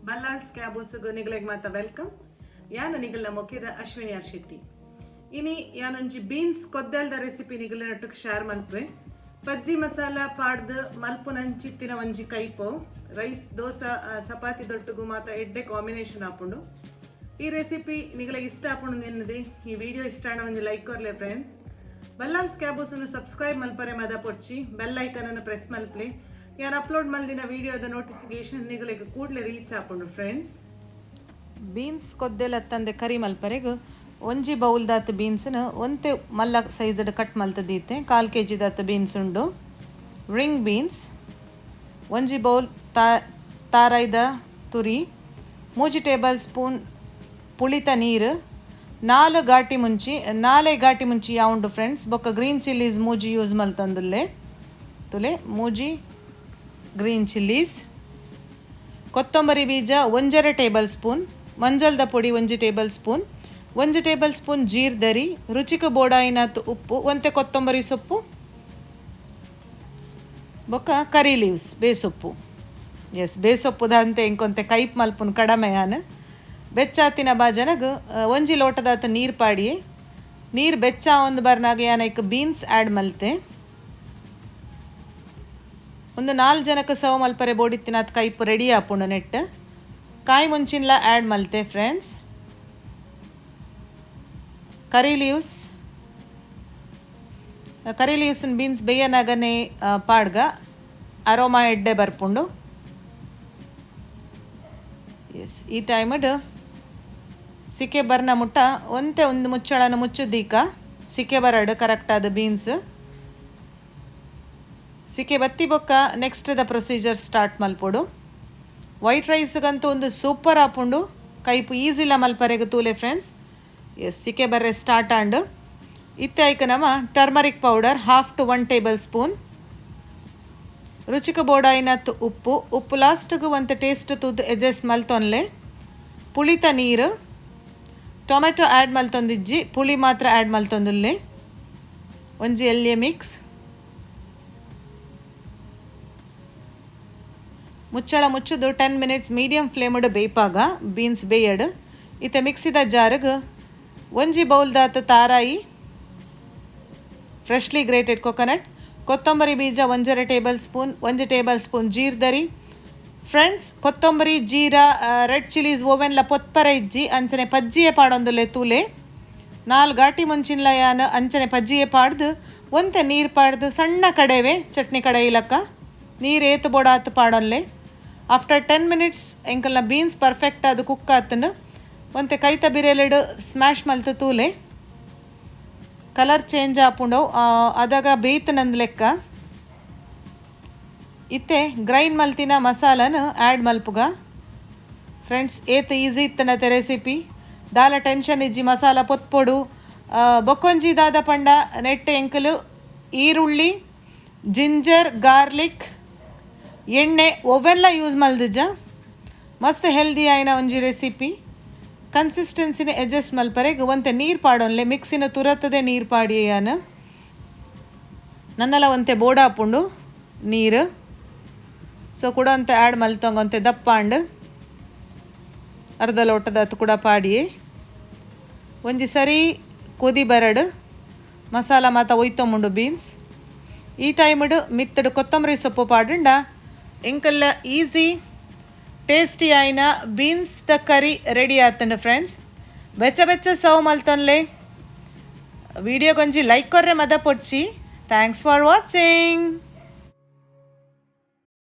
ಬಲ್ಲಾಲ್ಸ್ ಕ್ಯಾಬೂಸ್ಗೆ ನಿಗಲೆಗ್ ಮಾತ ವೆಲ್ಕಮ್. ಯಾನ ನಿಗಲ್ನ ಮೊಕ್ಕಿದ ಅಶ್ವಿನಿ ಆರ್ ಶೆಟ್ಟಿ. ಇನಿ ಯಾನೊಂಜಿ ಬೀನ್ಸ್ ಕೊದ್ದಲ್ದ ರೆಸಿಪಿ ನಿಗಲ ನಟ್ಟಕ್ಕೆ ಶೇರ್ ಮಲ್ಪೆ. ಪಜ್ಜಿ ಮಸಾಲ ಪಾಡ್ದು ಮಲ್ಪುನಂಚಿತ್ತಿನ ಒಂಜಿ ಕೈಪು ರೈಸ್ ದೋಸೆ ಚಪಾತಿ ದೊಟ್ಟುಗು ಮಾತ ಎಡ್ಡೆ ಕಾಂಬಿನೇಷನ್ ಹಾಕೊಂಡು ಈ ರೆಸಿಪಿ ನಿಗಲಿಗೆ ಇಷ್ಟ ಹಾಕೊಂಡು ಎನ್ನದೆ ಈ ವಿಡಿಯೋ ಇಷ್ಟ ಆಣ ಒಂದು ಲೈಕ್ ಕೊರ್ಲೆ ಫ್ರೆಂಡ್ಸ್. ಬಲ್ಲಾಲ್ಸ್ ಕ್ಯಾಬೂಸನ್ನು ಸಬ್ಸ್ಕ್ರೈಬ್ ಮಲ್ಪರೆ ಮದ ಪೊಡ್ಚಿ ಬೆಲ್ ಐಕನನ್ನು ಪ್ರೆಸ್ ಮಲ್ಪಲೆ ಯಾರು ಅಪ್ಲೋಡ್ ಮಲ್ದಿನ ವಿಡಿಯೋದ ನೋಟಿಫಿಕೇಶನ್ ನಿಗಲಿಗೆ ಕೂಡಲೇ ರೀಚ್ ಹಾಕೊಂಡು ಫ್ರೆಂಡ್ಸ್. ಬೀನ್ಸ್ ಕೊದ್ದೆಲ್ಲ ತಂದೆ ಕರಿ ಮಲ್ಪರೆಗೆ ಒಂಜಿ ಬೌಲ್ದಾತ ಬೀನ್ಸ್ನ ಒಂತೆ ಮಲ್ಲ ಸೈಜ್ಡ್ ಕಟ್ ಮಲ್ತದೀತೆ 1/4 kg ದಾತ ಬೀನ್ಸ್ ಉಂಡು. ರಿಂಗ್ ಬೀನ್ಸ್ ಒಂಜಿ ಬೌಲ್ ತಾರೈದ ತುರಿ 3 ಟೇಬಲ್ ಸ್ಪೂನ್ ಪುಳಿತ ನೀರು 4 ಘಾಟಿ ಮುಂಚಿ ಯಾವುಂಡು ಫ್ರೆಂಡ್ಸ್. ಬೊಕ್ಕ ಗ್ರೀನ್ ಚಿಲ್ಲೀಸ್ ಮೂಜಿ ಯೂಸ್ ಮಲ್ತಂದುಲ್ಲೆ ತುಲೆ ಮೂಜಿ ಗ್ರೀನ್ ಚಿಲ್ಲೀಸ್. ಕೊತ್ತಂಬರಿ ಬೀಜ 1 ಟೇಬಲ್ ಸ್ಪೂನ್, ಮಂಜಲ್ದ ಪೊಡಿ 1 ಟೇಬಲ್ ಸ್ಪೂನ್, 1 ಟೇಬಲ್ ಸ್ಪೂನ್ ಜೀರ್ದರಿ, ರುಚಿಗೆ ಬೋಡಾಯಿನತ್ತು ಉಪ್ಪು, ಒಂತೆ ಕೊತ್ತಂಬರಿ ಸೊಪ್ಪು, ಬೊಕ್ಕ ಕರಿ ಲೀವ್ಸ್ ಬೇಸೊಪ್ಪು. ಬೇಸೊಪ್ಪುದಂತೆ ಇಂಕೊಂತೆ ಕೈಪ್ ಮಲ್ಪುನ್ ಕಡಮೆಯಾನ ಬೆಚ್ಚಾತಿನ ಬಾಜನಗ 1 ಲೋಟದಾತ ನೀರು ಪಾಡಿ ನೀರು ಬೆಚ್ಚ ಒಂದು ಬರ್ನಾಗ ಯಾನೈಕ್ ಬೀನ್ಸ್ ಆ್ಯಡ್ ಮಲ್ತೆ. ಒಂದು 4 ಜನಕ್ಕೆ ಸವ ಮಲ್ಪರೆ ಬೋಡಿತ್ತಿನ ಅದು ಕೈಪು ರೆಡಿ ಆಪುಂಡು ನೆಟ್ಟು ಕಾಯಿ ಮುಂಚಿನ್ಲ ಆ್ಯಡ್ ಮಲ್ತೆ ಫ್ರೆಂಡ್ಸ್. ಕರಿ ಲೀವ್ಸನ್ ಬೀನ್ಸ್ ಬೇಯನಾಗನೆ ಪಾಡ್ಗ ಅರೋಮಾ ಎಡ್ಡೆ ಬರ್ಪುಂಡು. ಈ ಟೈಮಡ್ ಸಿಕೆ ಬರ್ನ ಮುಟ್ಟ ಒಂದು ಮುಚ್ಚಳನ ಮುಚ್ಚುದೀಕ ಸಿಕೆ ಬರಡು ಕರೆಕ್ಟಾದ ಬೀನ್ಸ್ ಸಿಕೆ ಬತ್ತಿ ಬೊಕ್ಕ ನೆಕ್ಸ್ಟ್ ದ ಪ್ರೊಸೀಜರ್ ಸ್ಟಾರ್ಟ್ ಮಲ್ಪೊಡು. ವೈಟ್ ರೈಸ್ಗಂತೂ ಒಂದು ಸೂಪರ್ ಆಪುಂಡು ಕೈಪು ಈಸಿಲ್ಲ ಮಲ್ಪರೆಗೆ ತೂಲೆ ಫ್ರೆಂಡ್ಸ್. ಸಿಕೆ ಬರ್ರೆ ಸ್ಟಾರ್ಟ್ ಆಂಡು ಇತ್ತೆ ಐಕ ನಮ್ಮ turmeric powder 1/2 to 1 table spoon, ರುಚಿಗೆ ಬೋಡಾಯಿನತ್ತು ಉಪ್ಪು ಲಾಸ್ಟ್ಗೆ ಒಂದು ಟೇಸ್ಟ್ ತುದ್ದು ಎಡ್ಜಸ್ಟ್ ಮಲ್ತೊನ್ಲೆ. ಪುಳಿತ ನೀರು, ಟೊಮೆಟೊ ಆ್ಯಡ್ ಮಲ್ತೊಂದಿಜ್ಜಿ ಪುಳಿ ಮಾತ್ರ ಆ್ಯಡ್ ಮಲ್ತೊಂದುಲ್ಲೆ. ಒಂಜಿ ಎಲ್ಯ ಮಿಕ್ಸ್ ಮುಚ್ಚಳ ಮುಚ್ಚುದು 10 minutes ಮೀಡಿಯಮ್ ಫ್ಲೇಮ್ಡ್ ಬೇಯ್ಪಾಗ ಬೀನ್ಸ್ ಬೇಯಡು. ಇತ್ತೆ ಮಿಕ್ಸಿದ ಜಾರಿಗೆ 1 ಬೌಲ್ದಾತ ತಾರಾಯಿ, ಫ್ರೆಶ್ಲಿ ಗ್ರೇಟೆಡ್ ಕೊಕೊನಟ್, ಕೊತ್ತಂಬರಿ ಬೀಜ 1 ಟೇಬಲ್ ಸ್ಪೂನ್, 1 ಟೇಬಲ್ ಸ್ಪೂನ್ ಜೀರ್ದರಿ ಫ್ರೆಂಡ್ಸ್. ಕೊತ್ತಂಬರಿ ಜೀರಾ ರೆಡ್ ಚಿಲ್ಲೀಸ್ ಓವೆನ್ಲ ಪೊತ್ಪರ ಇಜ್ಜಿ ಅಂಚನೆ ಪಜ್ಜಿಯೇ ಪಾಡೊಂದುಲ್ಲೆ ತೂಲೆ 4 ಘಾಟಿ ಮುಂಚಿನ್ಲ ಯಾನ ಅಂಚನೆ ಪಜ್ಜಿಯೇ ಪಾಡ್ದು ಒಂತೆ ನೀರು ಪಾಡ್ದು ಸಣ್ಣ ಕಡೆವೆ ಚಟ್ನಿ ಕಡೆ ಇಲಕ್ಕ ನೀರು ಏತು ಬೋಡಾತು ಪಾಡೊನ್ಲೆ. ಆಫ್ಟರ್ 10 minutes ಎಂಕಲ್ನ ಬೀನ್ಸ್ ಪರ್ಫೆಕ್ಟ್ ಅದು ಕುಕ್ ಆತನು ಒಂತೆ ಕೈತ ಬಿರೆಲೆಡು ಸ್ಮ್ಯಾಶ್ ಮಲ್ತು ತೂಲೆ ಕಲರ್ ಚೇಂಜ್ ಆಪುಂಡು ಅದಾಗ ಬೇಯ್ತು ನಂದು ಲೆಕ್ಕ. ಇತ್ತೆ ಗ್ರೈಂಡ್ ಮಲ್ತಿನ ಮಸಾಲನ ಆ್ಯಡ್ ಮಲ್ಪುಗ ಫ್ರೆಂಡ್ಸ್. ಏತು ಈಸಿ ಇತ್ತನತೆ ರೆಸಿಪಿ ದಾಲ ಟೆನ್ಷನ್ ಇಜ್ಜಿ ಮಸಾಲ ಪೊತ್ಪೊಡು ಬೊಕ್ಕೊಂಜಿ ದಾದ ಪಂಡ ನೆಟ್ಟೆ ಎಂಕಲು ಈರುಳ್ಳಿ ಜಿಂಜರ್ ಗಾರ್ಲಿಕ್ ಎಣ್ಣೆ ಓವೆನ್ಲ ಯೂಸ್ ಮಲ್ದಿಜ್ಜ ಮಸ್ತ್ ಹೆಲ್ದಿ ಆಯ್ನ ಒಂಜಿ ರೆಸಿಪಿ. ಕನ್ಸಿಸ್ಟೆನ್ಸಿನ ಅಡ್ಜಸ್ಟ್ ಮಲ್ಪರೆಗೆ ಒಂತೆ ನೀರು ಪಾಡೋನ್ಲೆ ಮಿಕ್ಸಿನ ತುರತ್ತದೆ ನೀರು ಪಾಡಿ ಯಾನ ನನ್ನೆಲ್ಲ ಒಂತೆ ಬೋಡಾಪುಂಡು ನೀರು ಸೊ ಕೂಡ ಅಂತ ಆ್ಯಡ್ ಮಲ್ತಂಗ ಒಂತೆ ದಪ್ಪಾಂಡು ಅರ್ಧ ಲೋಟದ ಅದು ಕೂಡ ಪಾಡಿ ಒಂಜಿ ಸರಿ ಕೊದಿ ಬರಡು ಮಸಾಲ ಮಾತ ಒಯ್ತೊಂಬುಂಡು ಬೀನ್ಸ್. ಈ ಟೈಮಡು ಮಿತ್ತಡು ಕೊತ್ತಂಬರಿ ಸೊಪ್ಪು ಪಾಡುಂಡ ಎಂಕಲ್ಲ ಈಸಿ ಟೇಸ್ಟಿ ಆಯ್ನ ಬೀನ್ಸ್ ದ ಕರಿ ರೆಡಿ ಆತಂಡು ಫ್ರೆಂಡ್ಸ್. ಬೆಚ್ಚ ಸರ್ವ್ ಮಲ್ತೊನ್ಲೆ ವಿಡಿಯೋಗೊಂಜಿ ಲೈಕ್ ಕೊರ್ರೆ ಮದ ಪೊಡ್ಚಿ. Thanks for watching.